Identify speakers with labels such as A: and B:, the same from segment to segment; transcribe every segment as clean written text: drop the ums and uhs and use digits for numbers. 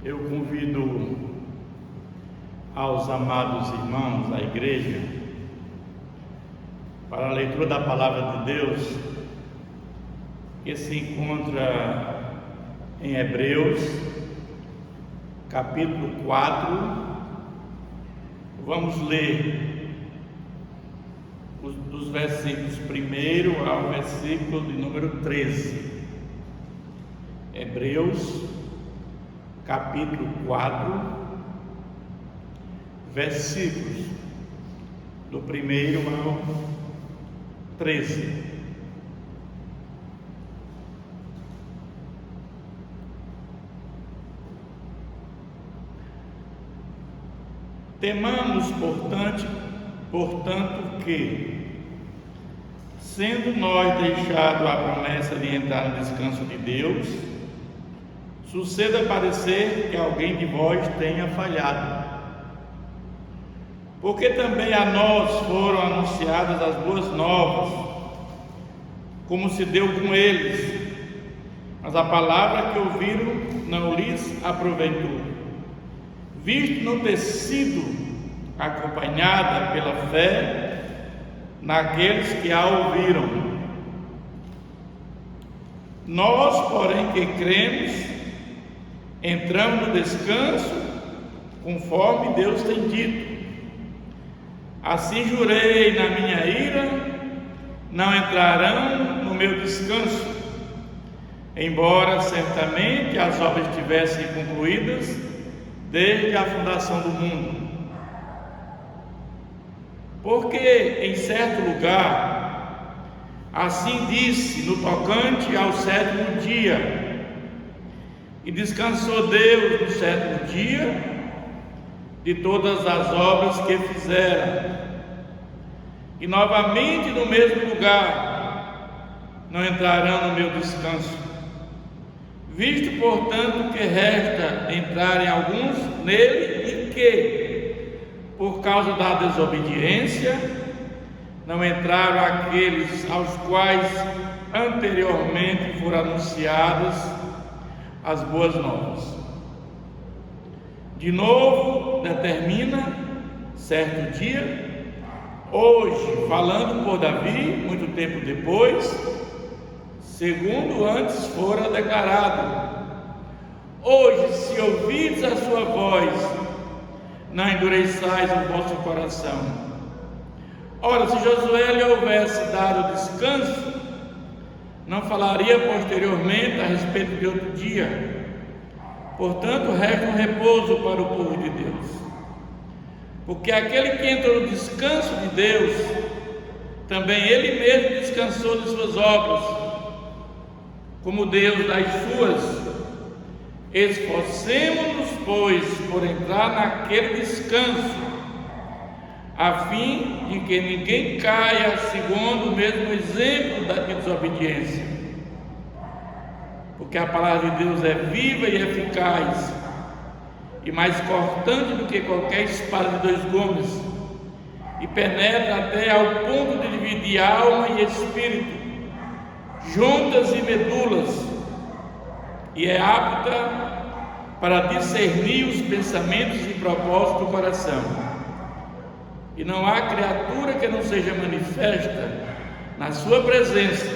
A: Eu convido aos amados irmãos da igreja para a leitura da palavra de Deus, que se encontra em Hebreus, capítulo 4. Vamos ler dos versículos 1 ao versículo de número 13. Hebreus, capítulo 4, versículos do 1 ao 13. Temamos, portanto, que, sendo nós deixado a promessa de entrar no descanso de Deus, suceda parecer que alguém de vós tenha falhado. Porque também a nós foram anunciadas as boas novas, como se deu com eles, mas a palavra que ouviram não lhes aproveitou, visto não ter sido acompanhada pela fé naqueles que a ouviram. Nós, porém, que cremos, entramos no descanso, conforme Deus tem dito: assim jurei na minha ira, não entrarão no meu descanso, embora certamente as obras estivessem concluídas desde a fundação do mundo. Porque em certo lugar assim disse no tocante ao sétimo dia: e descansou Deus no sétimo dia de todas as obras que fizera. E novamente no mesmo lugar: não entrarão no meu descanso. Visto, portanto, que resta entrarem alguns nele, e que, por causa da desobediência, não entraram aqueles aos quais anteriormente foram anunciadas as boas novas. De novo, determina certo dia, hoje, falando por Davi, muito tempo depois, segundo antes fora declarado: hoje, se ouvides a sua voz, não endureçais o vosso coração. Ora, se Josué lhe houvesse dado descanso, não falaria posteriormente a respeito de outro dia. Portanto, resta um repouso para o povo de Deus, porque aquele que entrou no descanso de Deus, também ele mesmo descansou de suas obras, como Deus das suas. Esforcemo-nos, pois, por entrar naquele descanso, a fim de que ninguém caia segundo o mesmo exemplo da desobediência. Porque a palavra de Deus é viva e eficaz, e mais cortante do que qualquer espada de dois gumes, e penetra até ao ponto de dividir alma e espírito, juntas e medulas, e é apta para discernir os pensamentos e propósitos do coração. E não há criatura que não seja manifesta na sua presença.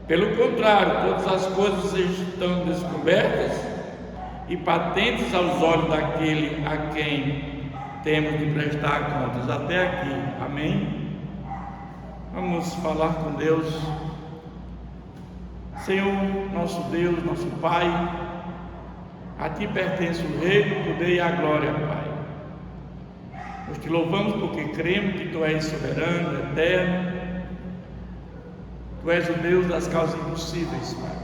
A: Pelo contrário, todas as coisas estão descobertas e patentes aos olhos daquele a quem temos de prestar contas. Até aqui, amém? Vamos falar com Deus. Senhor, nosso Deus, nosso Pai, a Ti pertence o reino, o poder e a glória, Pai. Nós te louvamos porque cremos que Tu és soberano, eterno. Tu és o Deus das causas impossíveis, Pai.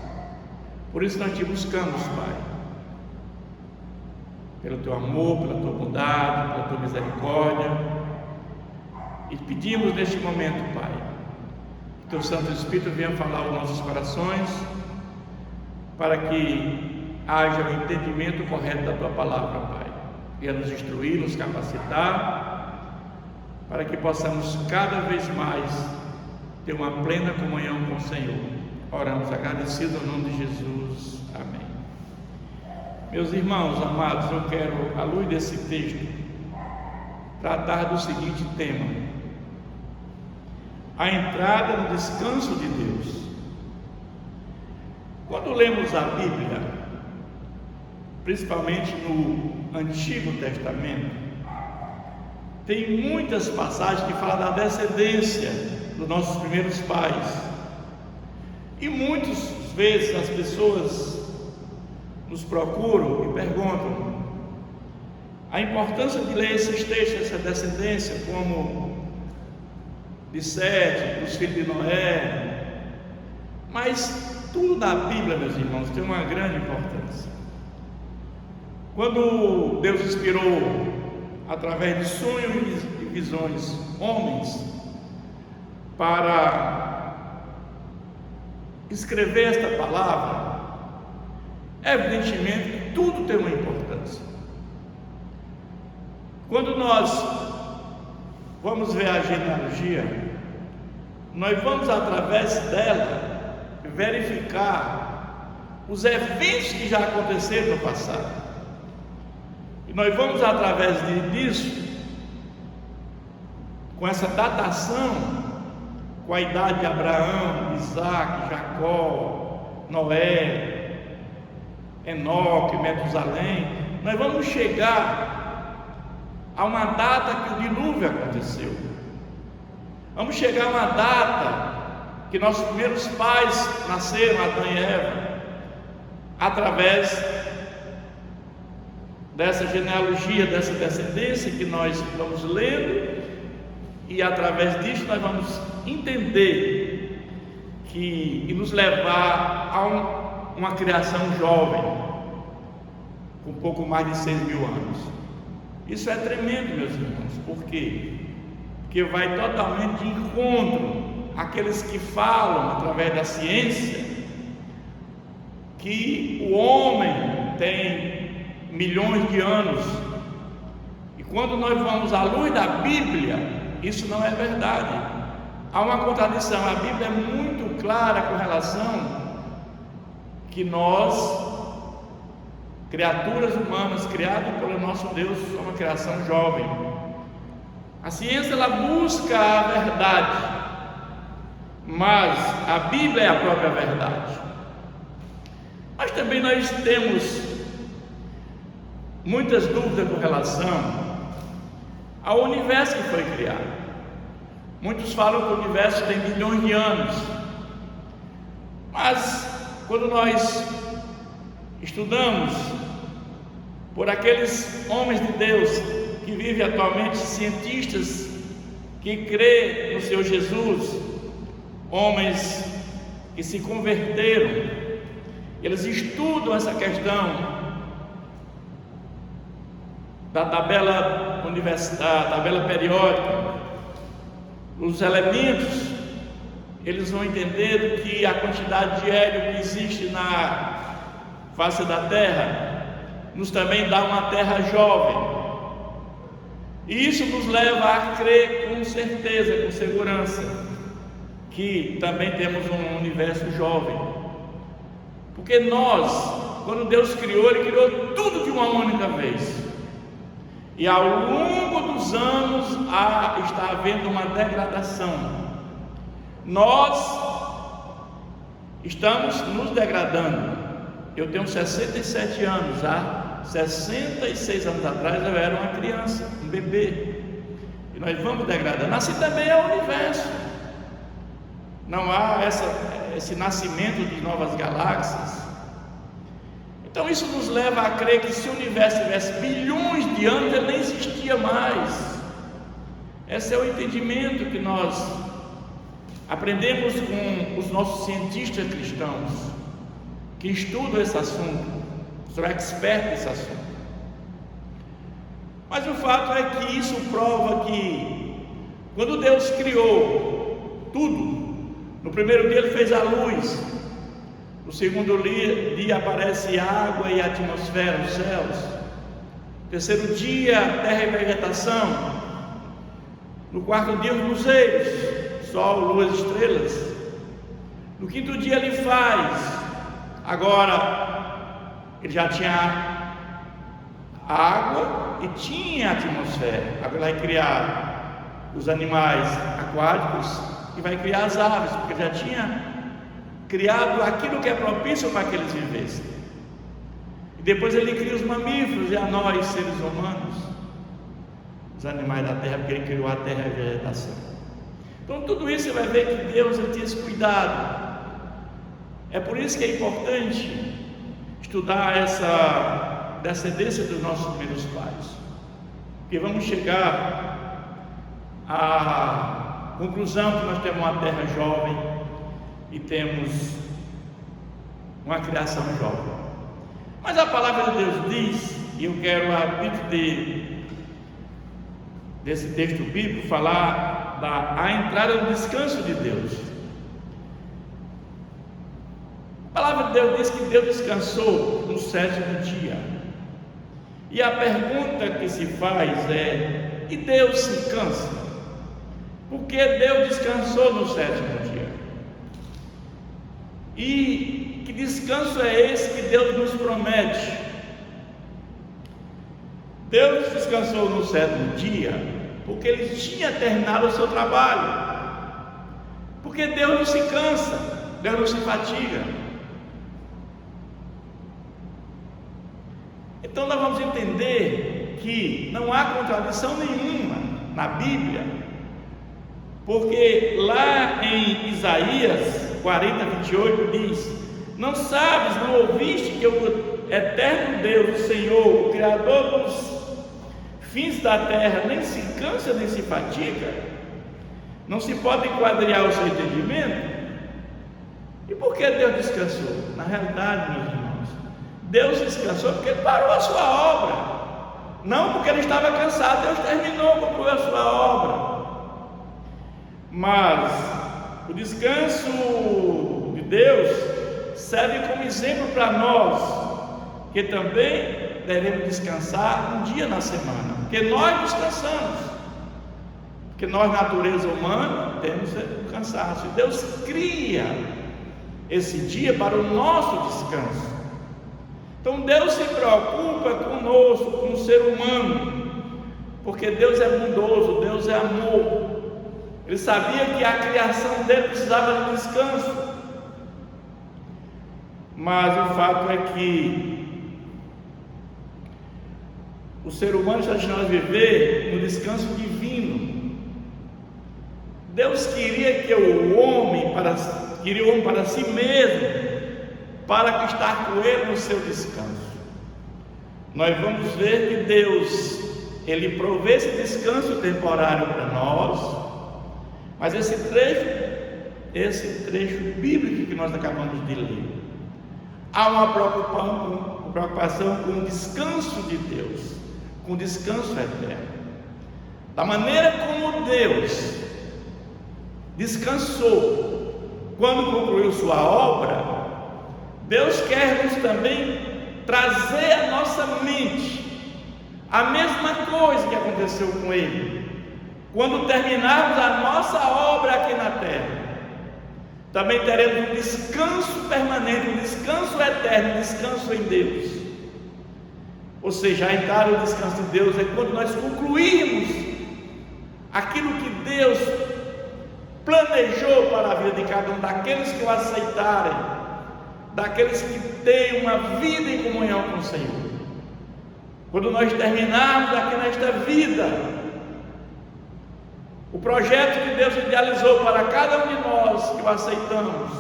A: Por isso nós te buscamos, Pai, pelo Teu amor, pela Tua bondade, pela Tua misericórdia, e pedimos neste momento, Pai, que Teu Santo Espírito venha falar aos nossos corações, para que haja o entendimento correto da Tua palavra, Pai. Venha nos instruir, nos capacitar, para que possamos cada vez mais ter uma plena comunhão com o Senhor. Oramos agradecidos no nome de Jesus. Amém. Meus irmãos amados, eu quero, à luz desse texto, tratar do seguinte tema: a entrada no descanso de Deus. Quando lemos a Bíblia, principalmente no Antigo Testamento, tem muitas passagens que falam da descendência dos nossos primeiros pais, e muitas vezes as pessoas nos procuram e perguntam a importância de ler esses textos, essa descendência, como de Sete, dos filhos de Noé. Mas tudo na Bíblia, meus irmãos, tem uma grande importância. Quando Deus inspirou, através de sonhos e visões, homens, para escrever esta palavra, evidentemente que tudo tem uma importância. Quando nós vamos ver a genealogia, nós vamos através dela verificar os eventos que já aconteceram no passado, e nós vamos através disso, com essa datação, com a idade de Abraão, Isaac, Jacó, Noé, Enoque, Metusalém, nós vamos chegar a uma data que o dilúvio aconteceu. Vamos chegar a uma data que nossos primeiros pais nasceram, Adão e Eva, através dessa genealogia, dessa descendência que nós vamos lendo, e através disso nós vamos entender e nos levar a uma criação jovem, com pouco mais de 6.000 anos. Isso é tremendo, meus irmãos. Por quê? Porque vai totalmente de encontro àqueles que falam através da ciência que o homem tem milhões de anos, e quando nós vamos à luz da Bíblia, isso não é verdade. Há uma contradição. A Bíblia é muito clara com relação que nós, criaturas humanas criadas pelo nosso Deus, somos uma criação jovem. A ciência, ela busca a verdade, mas a Bíblia é a própria verdade. Mas também nós temos muitas dúvidas com relação ao universo que foi criado. Muitos falam que o universo tem bilhões de anos, mas quando nós estudamos por aqueles homens de Deus que vivem atualmente, cientistas que crêem no Senhor Jesus, homens que se converteram, eles estudam essa questão da tabela universitária, tabela periódica, os elementos, eles vão entender que a quantidade de hélio que existe na face da Terra nos também dá uma Terra jovem, e isso nos leva a crer com certeza, com segurança, que também temos um universo jovem, porque nós, quando Deus criou, Ele criou tudo de uma única vez, e ao longo dos anos está havendo uma degradação. Nós estamos nos degradando. Eu tenho 67 anos, há 66 anos atrás eu era uma criança, um bebê, e nós vamos degradando. Assim também é o universo. Não há esse nascimento de novas galáxias. Então isso nos leva a crer que se o universo tivesse bilhões de anos, ele nem existia mais. Esse é o entendimento que nós aprendemos com os nossos cientistas cristãos, que estudam esse assunto, são expertos nesse assunto. Mas o fato é que isso prova que quando Deus criou tudo, no primeiro dia Ele fez a luz, no segundo dia aparece água e atmosfera, os céus, no terceiro dia terra e vegetação, no quarto dia os luzeiros, sol, lua, estrelas, no quinto dia Ele faz, agora Ele já tinha água e tinha atmosfera. Agora vai criar os animais aquáticos e vai criar as aves, porque já tinha criado aquilo que é propício para que eles vivessem. E depois ele cria os mamíferos e a nós, seres humanos, os animais da terra, porque ele criou a terra e a vegetação. Então tudo isso você vai ver que Deus ele tinha esse cuidado. É por isso que é importante estudar essa descendência dos nossos primeiros pais, porque vamos chegar à conclusão que nós temos uma terra jovem e temos uma criação jovem. Mas a palavra de Deus diz, e eu quero a título desse texto bíblico falar da entrada no descanso de Deus. A palavra de Deus diz que Deus descansou no 7º dia. E a pergunta que se faz é: e Deus se cansa? Por que Deus descansou no 7º dia? E que descanso é esse que Deus nos promete? Deus descansou no 7º dia porque Ele tinha terminado o seu trabalho. Porque Deus não se cansa, Deus não se fatiga. Então nós vamos entender que não há contradição nenhuma na Bíblia, porque lá em Isaías 40:28 diz: não sabes, não ouviste que o eterno Deus, o Senhor, o Criador dos fins da terra, nem se cansa nem se fatiga? Não se pode enquadrar o seu entendimento? E por que Deus descansou? Na realidade, meus irmãos, Deus descansou porque Ele parou a sua obra, não porque Ele estava cansado. Deus terminou, concluiu a sua obra. Mas o descanso de Deus serve como exemplo para nós, que também devemos descansar um dia na semana, porque nós descansamos, porque nós, natureza humana, temos o cansaço. Deus cria esse dia para o nosso descanso. Então Deus se preocupa conosco, com o ser humano, porque Deus é bondoso, Deus é amor. Ele sabia que a criação dele precisava de descanso. Mas o fato é que o ser humano está destinado a viver no descanso divino. Deus queria que o homem para si mesmo, para estar com Ele no seu descanso. Nós vamos ver que Deus, Ele provê esse descanso temporário para nós, mas esse trecho bíblico que nós acabamos de ler, há uma preocupação com o descanso de Deus, com o descanso eterno. Da maneira como Deus descansou quando concluiu sua obra, Deus quer nos também trazer à nossa mente a mesma coisa que aconteceu com Ele. Quando terminarmos a nossa obra aqui na terra, também teremos um descanso permanente, um descanso eterno, um descanso em Deus. Ou seja, a entrada no descanso de Deus é quando nós concluirmos aquilo que Deus planejou para a vida de cada um daqueles que o aceitarem, daqueles que têm uma vida em comunhão com o Senhor. Quando nós terminarmos aqui nesta vida o projeto que Deus idealizou para cada um de nós que o aceitamos,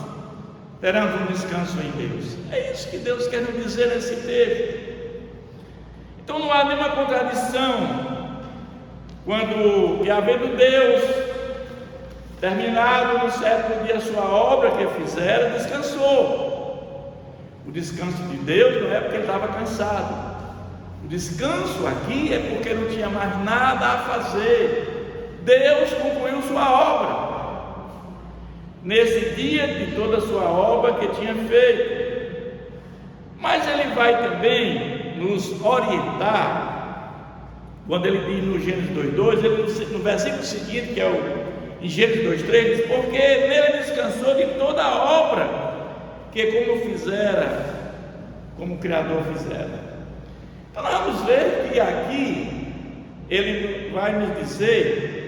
A: teremos um descanso em Deus. É isso que Deus quer nos dizer nesse texto. Então não há nenhuma contradição quando, havendo Deus terminado no 7º dia a sua obra que fizera, descansou. O descanso de Deus não é porque ele estava cansado. O descanso aqui é porque não tinha mais nada a fazer. Deus concluiu sua obra nesse dia de toda a sua obra que tinha feito. Mas Ele vai também nos orientar quando Ele diz no Gênesis 2:2, no versículo seguinte, que é em Gênesis 2:3, diz: porque nele descansou de toda a obra que como o Criador fizera. Então nós vamos ver que aqui ele vai nos dizer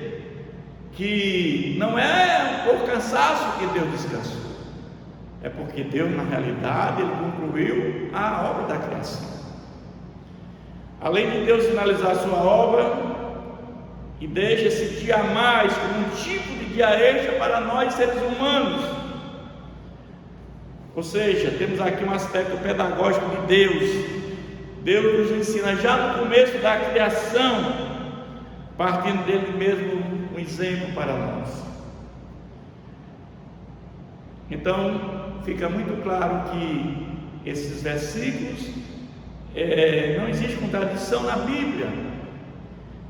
A: que não é por cansaço que Deus descansou, é porque Deus, na realidade, ele concluiu a obra da criação. Além de Deus finalizar a sua obra, e deixa esse dia a mais como um tipo de dia extra para nós seres humanos. Ou seja, temos aqui um aspecto pedagógico de Deus. Deus nos ensina já no começo da criação, partindo dele mesmo um exemplo para nós. Então, fica muito claro que esses versículos, não existe contradição na Bíblia.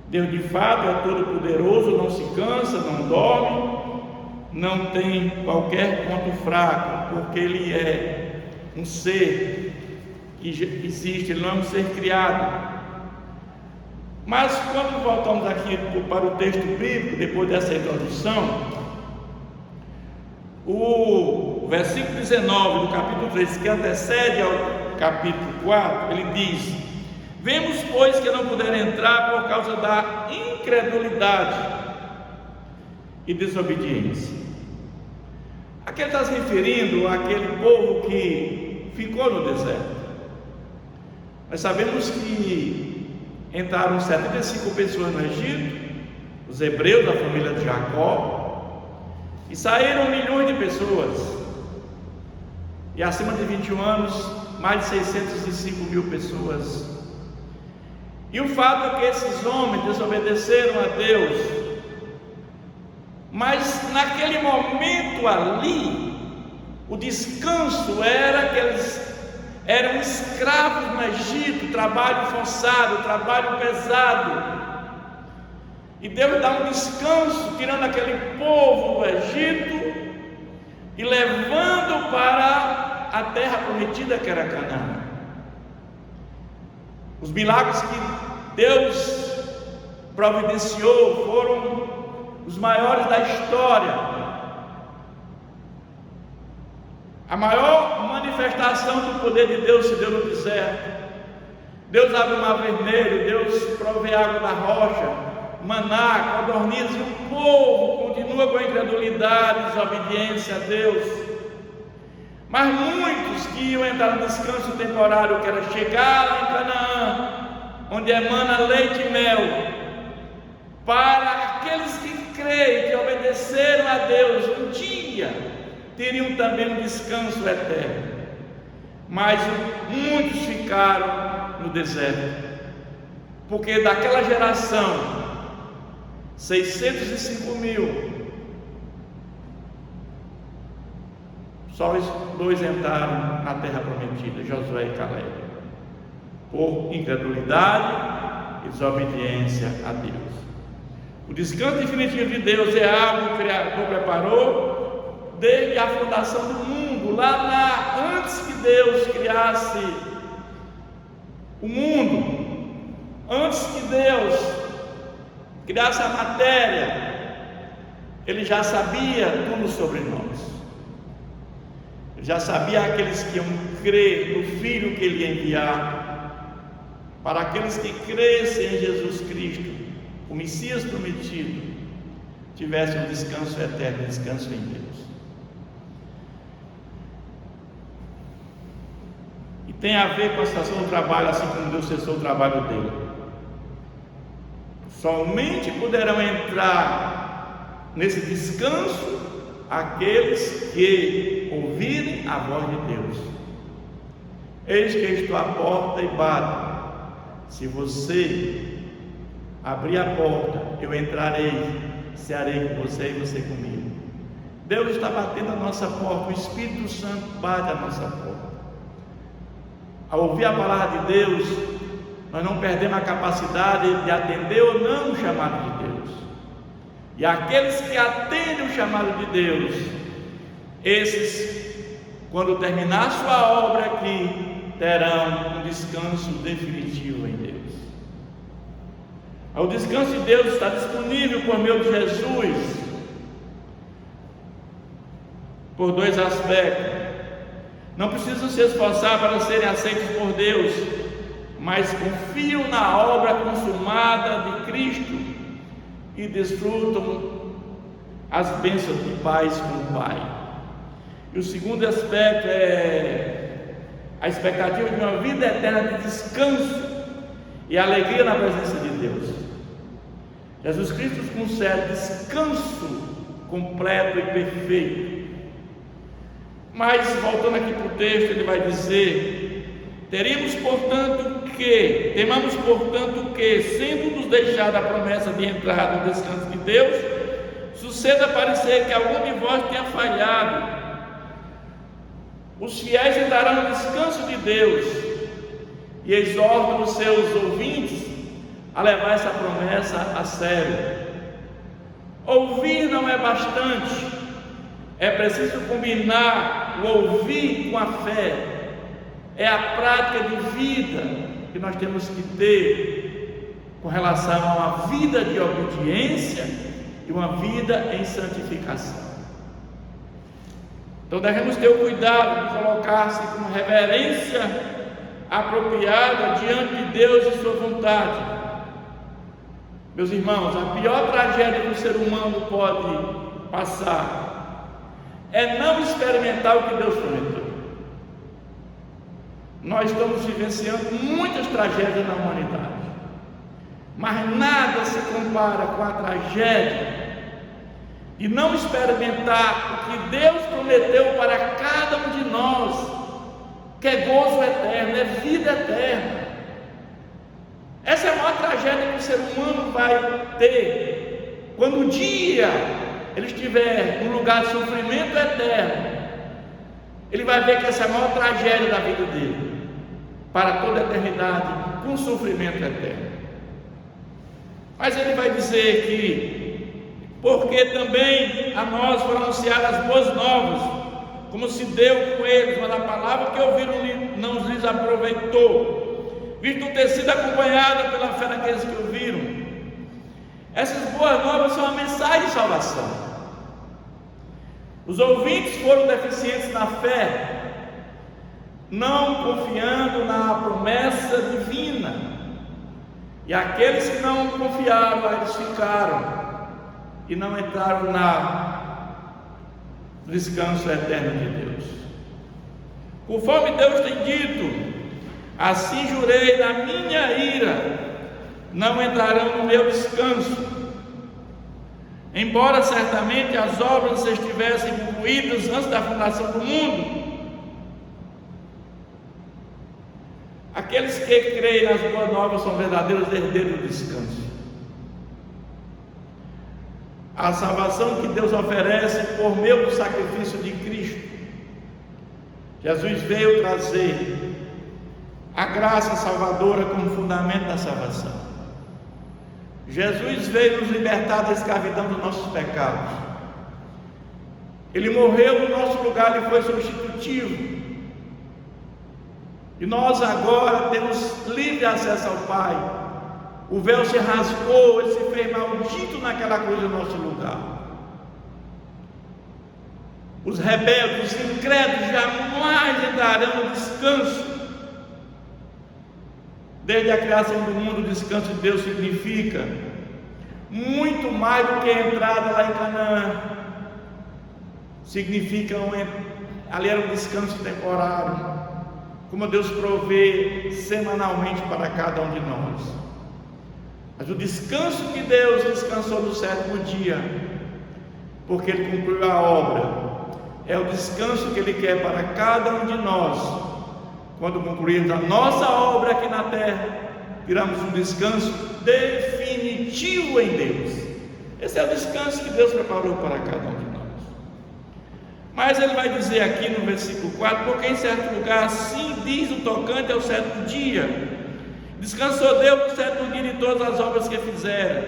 A: Deus de fato é todo poderoso, não se cansa, não dorme, não tem qualquer ponto fraco, porque Ele é um ser que existe, Ele não é um ser criado. Mas quando voltamos aqui para o texto bíblico, depois dessa introdução, o versículo 19 do capítulo 3, que antecede ao capítulo 4, ele diz: vemos, pois, que não puderam entrar por causa da incredulidade e desobediência. Aqui ele está se referindo àquele povo que ficou no deserto. Nós sabemos que entraram 75 pessoas no Egito, os hebreus da família de Jacó, e saíram milhões de pessoas, e acima de 21 anos, mais de 605 mil pessoas. E o fato é que esses homens desobedeceram a Deus, mas naquele momento ali, o descanso era que eles eram escravos no Egito, trabalho forçado, trabalho pesado, e Deus dá um descanso, tirando aquele povo do Egito e levando para a terra prometida, que era Canaã. Os milagres que Deus providenciou foram os maiores da história. A maior manifestação do poder de Deus se deu no deserto. Deus abre o mar vermelho, Deus provê água da rocha, maná, codornizes, e o povo continua com a incredulidade, desobediência a Deus. Mas muitos que iam entrar no descanso temporário, que era chegar em Canaã, onde emana leite e mel, para aqueles que creem, que obedeceram a Deus, um dia teriam também um descanso eterno. Mas muitos ficaram no deserto, porque daquela geração, 605 mil, só os dois entraram na terra prometida, Josué e Caleb, por incredulidade e desobediência a Deus. O descanso definitivo de Deus é algo que o Criador preparou desde a fundação do mundo, antes que Deus criasse o mundo, antes que Deus criasse a matéria, Ele já sabia tudo sobre nós. Ele já sabia aqueles que iam crer no Filho que Ele ia enviar, para aqueles que crescem em Jesus Cristo, o Messias prometido, tivessem um descanso eterno, um descanso em Deus. E tem a ver com a estação do trabalho, assim como Deus cessou o trabalho dele. Somente poderão entrar nesse descanso aqueles que ouvirem a voz de Deus. Eis que estou à porta e bato. Se você abrir a porta, eu entrarei, cearei com você e você comigo. Deus está batendo a nossa porta, o Espírito Santo bate a nossa porta. Ao ouvir a palavra de Deus, nós não perdemos a capacidade de atender ou não o chamado de Deus. E aqueles que atendem o chamado de Deus, esses, quando terminar sua obra aqui, terão um descanso definitivo em Deus. O descanso de Deus está disponível por meio de Jesus, por dois aspectos. Não precisam se esforçar para serem aceitos por Deus, mas confiam na obra consumada de Cristo e desfrutam as bênçãos de paz com o Pai. E o segundo aspecto é a expectativa de uma vida eterna de descanso e alegria na presença de Deus. Jesus Cristo nos concede descanso completo e perfeito. Mas voltando aqui para o texto, ele vai dizer: temamos portanto que, sendo nos deixada a promessa de entrar no descanso de Deus, suceda parecer que algum de vós tenha falhado. Os fiéis entrarão no descanso de Deus, e exortam os seus ouvintes a levar essa promessa a sério. Ouvir não é bastante, é preciso combinar o ouvir com a fé. É a prática de vida que nós temos que ter com relação a uma vida de obediência e uma vida em santificação. Então devemos ter o cuidado de colocar-se com reverência apropriada diante de Deus e sua vontade. Meus irmãos, a pior tragédia que o ser humano pode passar é não experimentar o que Deus prometeu. Nós estamos vivenciando muitas tragédias na humanidade, mas nada se compara com a tragédia de não experimentar o que Deus prometeu para cada um de nós, que é gozo eterno, é vida eterna. Essa é a maior tragédia que o ser humano vai ter, quando um dia ele estiver num lugar de sofrimento eterno. Ele vai ver que essa é a maior tragédia da vida dele, para toda a eternidade, com sofrimento eterno. Mas ele vai dizer que, porque também a nós foram anunciadas as boas novas, como se deu com eles, mas a palavra que ouviram não lhes aproveitou, visto ter sido acompanhada pela fé daqueles que ouviram. Essas boas novas são a mensagem de salvação. Os ouvintes foram deficientes na fé, não confiando na promessa divina, e aqueles que não confiavam, eles ficaram e não entraram no descanso eterno de Deus. Conforme Deus tem dito: assim jurei na minha ira, não entrarão no meu descanso. Embora certamente as obras estivessem concluídas antes da fundação do mundo, aqueles que creem nas boas novas são verdadeiros herdeiros do descanso. A salvação que Deus oferece por meio do sacrifício de Cristo. Jesus veio trazer a graça salvadora como fundamento da salvação. Jesus veio nos libertar da escravidão dos nossos pecados. Ele morreu no nosso lugar e foi substitutivo. E nós agora temos livre acesso ao Pai. O véu se rasgou, ele se fez maldito naquela cruz no nosso lugar. Os rebeldes, os incrédulos jamais entrarão no descanso. Desde a criação do mundo, o descanso de Deus significa muito mais do que a entrada lá em Canaã. Significa ali era um descanso temporário, como Deus provê semanalmente para cada um de nós. Mas o descanso que Deus descansou no sétimo dia, porque Ele cumpriu a obra, é o descanso que Ele quer para cada um de nós. Quando concluirmos a nossa obra aqui na terra, tiramos um descanso definitivo em Deus. Esse é o descanso que Deus preparou para cada um de nós. Mas ele vai dizer aqui no versículo 4: porque em certo lugar assim diz o tocante ao sétimo dia: descansou Deus no sétimo dia de todas as obras que fizeram.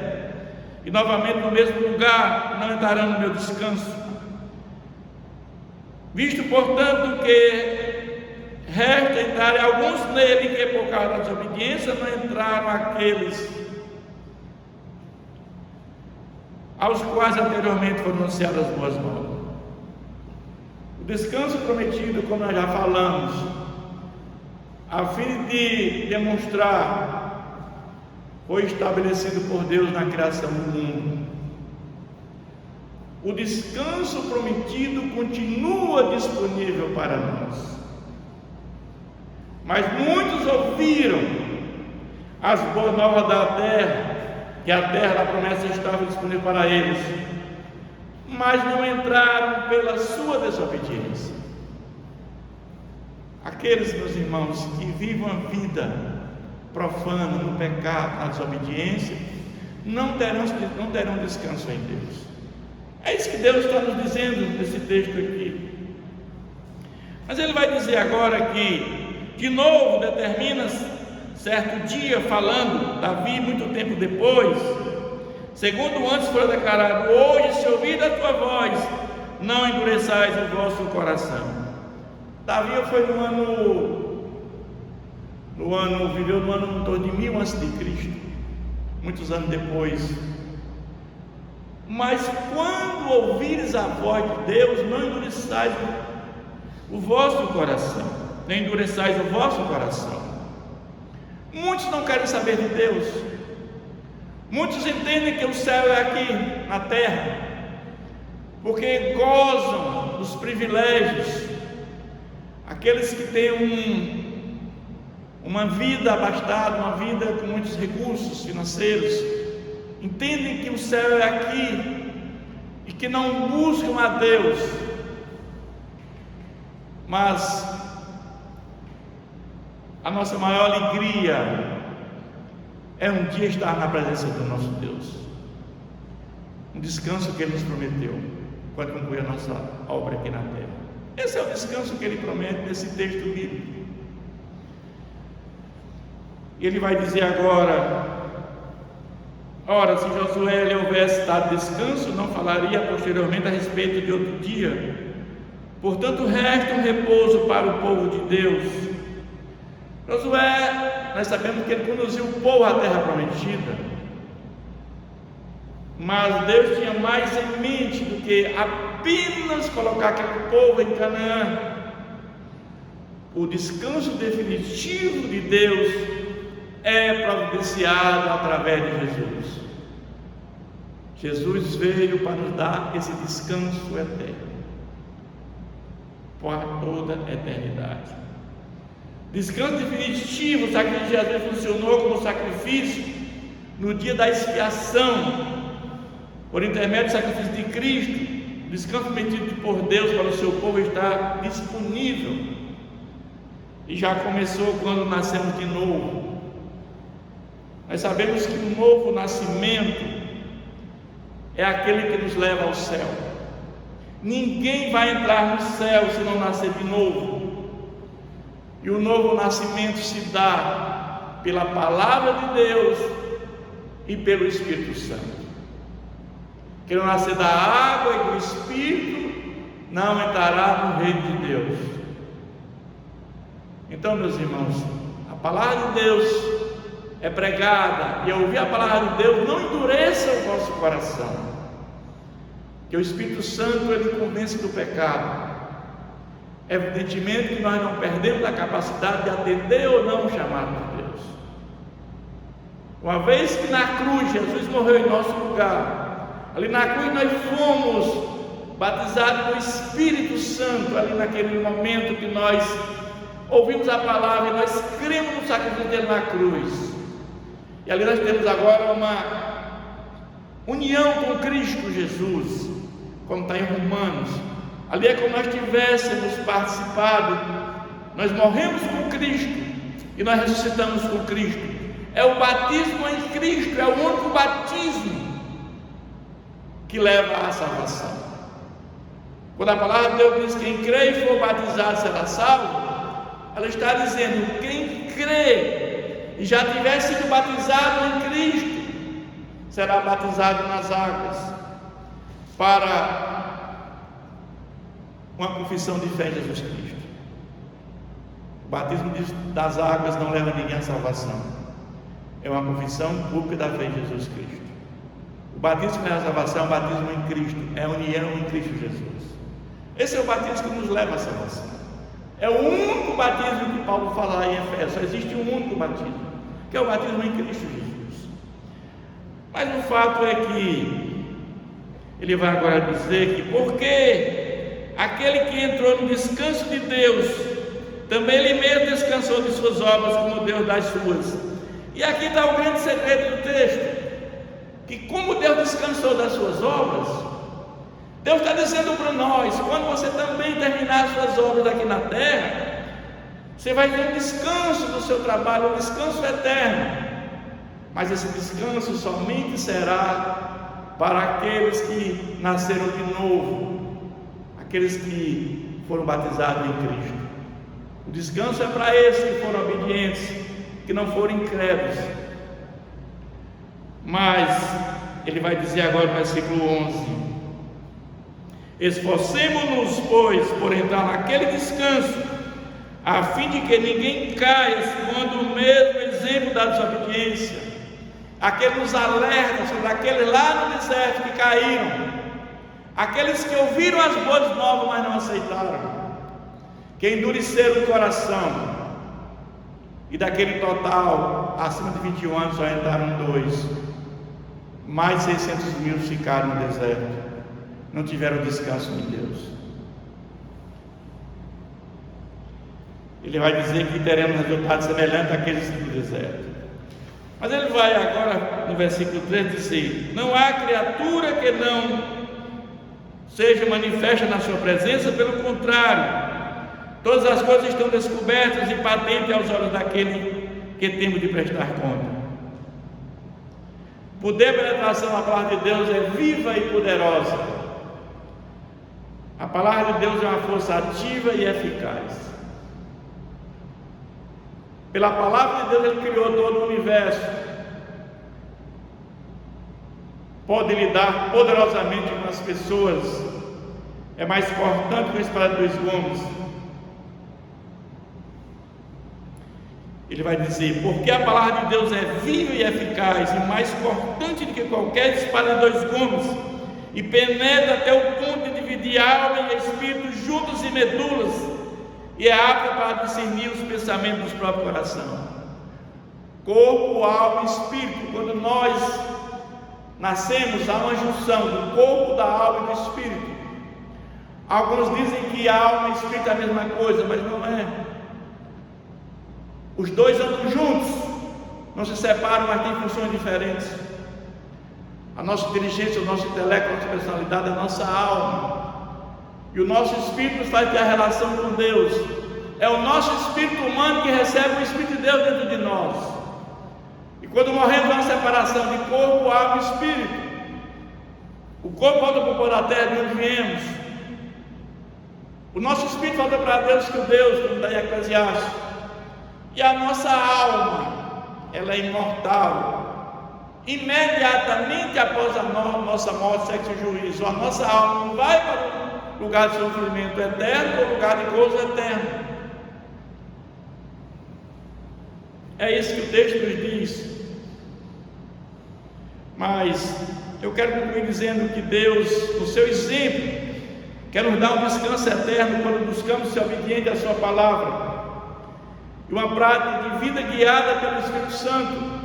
A: E novamente no mesmo lugar: não entrarão no meu descanso. Visto portanto que resta entrarem alguns nele, que por causa da desobediência não entraram aqueles aos quais anteriormente foram anunciadas as boas novas. O descanso prometido, como nós já falamos, a fim de demonstrar, foi estabelecido por Deus na criação do mundo. O descanso prometido continua disponível para nós. Mas muitos ouviram as boas novas da terra, que a terra da promessa estava disponível para eles, mas não entraram pela sua desobediência. Aqueles, meus irmãos, que vivem a vida profana no pecado, na desobediência, não terão descanso em Deus. É isso que Deus está nos dizendo nesse texto aqui. Mas Ele vai dizer agora que, de novo, determina certo dia, falando, Davi, muito tempo depois, segundo antes foi declarado: hoje, se ouvir a tua voz, não endureçais o vosso coração. Davi foi viveu no ano em torno de 1000 a.C., muitos anos depois. Mas quando ouvires a voz de Deus, não endureçais o vosso coração, nem endureçais o vosso coração. Muitos não querem saber de Deus. Muitos entendem que o céu é aqui na terra, porque gozam dos privilégios. Aqueles que têm uma vida abastada, uma vida com muitos recursos financeiros, entendem que o céu é aqui e que não buscam a Deus. Mas a nossa maior alegria é um dia estar na presença do nosso Deus, um descanso que Ele nos prometeu quando concluir a nossa obra aqui na terra. Esse é o descanso que Ele promete nesse texto bíblico. E Ele vai dizer agora: ora, se Josué lhe houvesse dado descanso, não falaria posteriormente a respeito de outro dia. Portanto, resta um repouso para o povo de Deus. Josué, nós sabemos que ele conduziu o povo à terra prometida, mas Deus tinha mais em mente do que apenas colocar aquele povo em Canaã. O descanso definitivo de Deus é providenciado através de Jesus. Jesus veio para nos dar esse descanso eterno, por toda a eternidade. Descanso definitivo. O sacrifício de Jesus funcionou como sacrifício no dia da expiação, por intermédio do sacrifício de Cristo. O descanso prometido por Deus para o seu povo está disponível, e já começou quando nascemos de novo. Nós sabemos que o novo nascimento é aquele que nos leva ao céu. Ninguém vai entrar no céu se não nascer de novo. E o novo nascimento se dá pela palavra de Deus e pelo Espírito Santo. Quem não nascer da água e do Espírito não entrará no reino de Deus. Então, meus irmãos, a palavra de Deus é pregada, e ao ouvir a palavra de Deus, não endureça o vosso coração, que o Espírito Santo ele convence do pecado. Evidentemente que nós não perdemos a capacidade de atender ou não o chamado de Deus. Uma vez que na cruz Jesus morreu em nosso lugar, ali na cruz nós fomos batizados no Espírito Santo, ali naquele momento que nós ouvimos a palavra e nós cremos no sacrifício dele na cruz. E ali nós temos agora uma união com Cristo Jesus, como está em Romanos. Ali é como nós tivéssemos participado. Nós morremos com Cristo e nós ressuscitamos com Cristo. É o batismo em Cristo, é o único batismo que leva à salvação. Quando a palavra de Deus diz: quem crê e for batizado será salvo, ela está dizendo: quem crê e já tiver sido batizado em Cristo será batizado nas águas para uma confissão de fé em Jesus Cristo. O batismo das águas não leva ninguém à salvação, é uma confissão pública da fé em Jesus Cristo. O batismo que leva à salvação é o batismo em Cristo, é a união em Cristo Jesus. Esse é o batismo que nos leva à salvação. É o único batismo que Paulo fala lá em Efésios. Só existe um único batismo, que é o batismo em Cristo Jesus. Mas o fato é que ele vai agora dizer que porque aquele que entrou no descanso de Deus, também ele mesmo descansou de suas obras, como Deus das suas. E aqui está o grande segredo do texto, que como Deus descansou das suas obras, Deus está dizendo para nós: quando você também terminar as suas obras aqui na terra, você vai ter um descanso do seu trabalho, um descanso eterno. Mas esse descanso somente será para aqueles que nasceram de novo, aqueles que foram batizados em Cristo. O descanso é para esses que foram obedientes, que não foram incrédulos. Mas ele vai dizer agora no versículo 11: esforcemo-nos, pois, por entrar naquele descanso, a fim de que ninguém caia segundo o mesmo exemplo da desobediência. Aquele nos alerta sobre aqueles lá no deserto que caíram, aqueles que ouviram as boas novas, mas não aceitaram, que endureceram o coração. E daquele total, acima de 21 anos, só entraram 2. Mais 600 mil ficaram no deserto, não tiveram descanso em Deus. Ele vai dizer que teremos resultados semelhantes àqueles do deserto. Mas ele vai agora no versículo 3 dizer: não há criatura que não seja manifesta na sua presença, pelo contrário, todas as coisas estão descobertas e patentes aos olhos daquele que temos de prestar conta. Poder e penetração da palavra de Deus é viva e poderosa. A palavra de Deus é uma força ativa e eficaz. Pela palavra de Deus ele criou todo o universo. Pode lidar poderosamente com as pessoas. É mais cortante que a espada de 2 gumes. Ele vai dizer: porque a palavra de Deus é viva e eficaz, e mais cortante do que qualquer espada de 2 gumes, e penetra até o ponto de dividir alma e espírito, juntos e medulas, e é apta para discernir os pensamentos do próprio coração. Corpo, alma e espírito. Quando nós nascemos, há uma junção do corpo, da alma e do espírito. Alguns dizem que alma e espírito é a mesma coisa, mas não é. Os dois andam juntos, não se separam, mas têm funções diferentes. A nossa inteligência, o nosso intelecto, a nossa personalidade, a nossa alma. E o nosso espírito nos faz ter a relação com Deus. É o nosso espírito humano que recebe o Espírito de Deus dentro de nós. E quando morremos, há uma separação de corpo, alma e espírito. O corpo volta para o pó da terra de onde viemos. O nosso espírito volta para Deus, que o Deus, como está em Eclesiastes. E a nossa alma, ela é imortal. Imediatamente após a nossa morte, sexo e juízo, a nossa alma não vai para o lugar de sofrimento eterno ou lugar de gozo eterno. É isso que o texto nos diz. Mas eu quero concluir dizendo que Deus, no seu exemplo, quer nos dar um descanso eterno quando buscamos ser obedientes à sua palavra, e uma prática de vida guiada pelo Espírito Santo.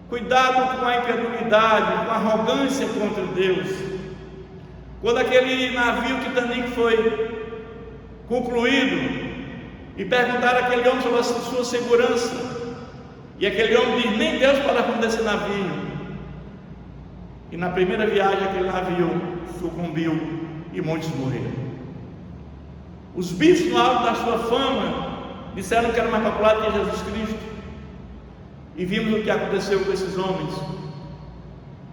A: Cuidado com a incredulidade, com a arrogância contra Deus. Quando aquele navio Titanic foi concluído e perguntaram àquele homem sobre a sua segurança, e aquele homem diz: nem Deus pode afundar esse navio. E na primeira viagem aquele navio sucumbiu e muitos morreram. Os bichos, no alto da sua fama, disseram que era mais popular que Jesus Cristo. E vimos o que aconteceu com esses homens.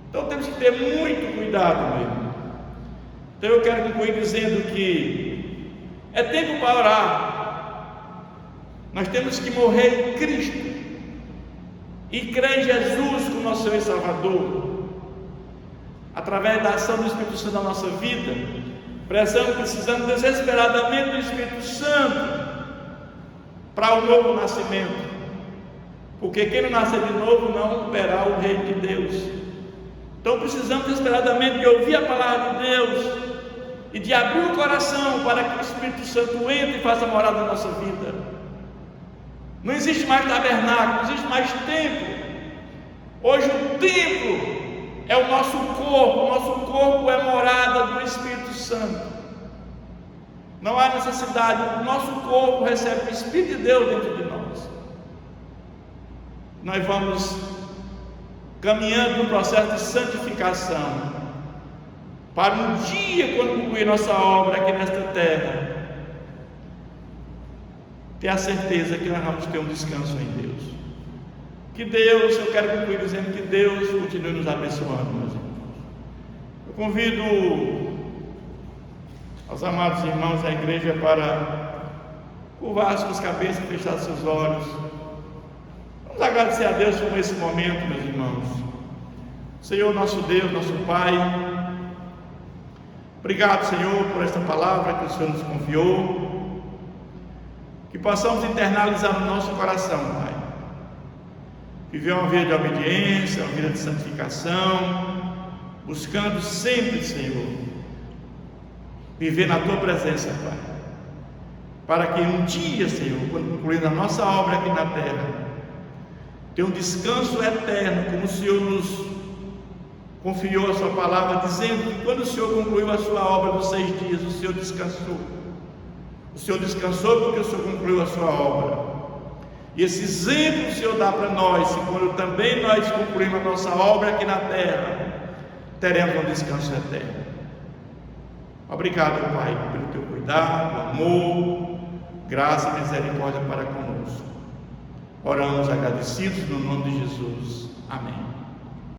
A: Então temos que ter muito cuidado mesmo. Então eu quero concluir dizendo que é tempo para orar. Nós temos que morrer em Cristo e crer em Jesus como nosso Senhor e Salvador, através da ação do Espírito Santo na nossa vida. Precisamos desesperadamente do Espírito Santo para o novo nascimento, porque quem não nascer de novo não verá o reino de Deus. Então precisamos desesperadamente de ouvir a palavra de Deus e de abrir o coração para que o Espírito Santo entre e faça morada na nossa vida. Não existe mais tabernáculo, não existe mais templo. Hoje o templo é o nosso corpo é morada do Espírito Santo. Não há necessidade, o nosso corpo recebe o Espírito de Deus dentro de nós. Nós vamos caminhando no processo de santificação, para um dia, quando concluir nossa obra aqui nesta terra, ter a certeza que nós vamos ter um descanso em Deus. Que Deus, eu quero concluir dizendo que Deus continue nos abençoando, meus irmãos. Eu convido aos amados irmãos da igreja para curvar suas cabeças e fechar seus olhos. Vamos agradecer a Deus por esse momento, meus irmãos. Senhor, nosso Deus, nosso Pai, obrigado, Senhor, por esta palavra que o Senhor nos confiou, que possamos internalizar no nosso coração, Pai, viver uma vida de obediência, uma vida de santificação, buscando sempre, Senhor, viver na Tua presença, Pai, para que um dia, Senhor, quando concluir a nossa obra aqui na terra, ter um descanso eterno, como o Senhor nos confiou a sua palavra, dizendo que quando o Senhor concluiu a sua obra nos 6 dias, o Senhor descansou. O Senhor descansou porque o Senhor concluiu a sua obra. E esse exemplo o Senhor dá para nós, e quando também nós concluímos a nossa obra aqui na terra, teremos um descanso eterno. Obrigado, Pai, pelo teu cuidado, amor, graça e misericórdia para conosco. Oramos agradecidos no nome de Jesus. Amém.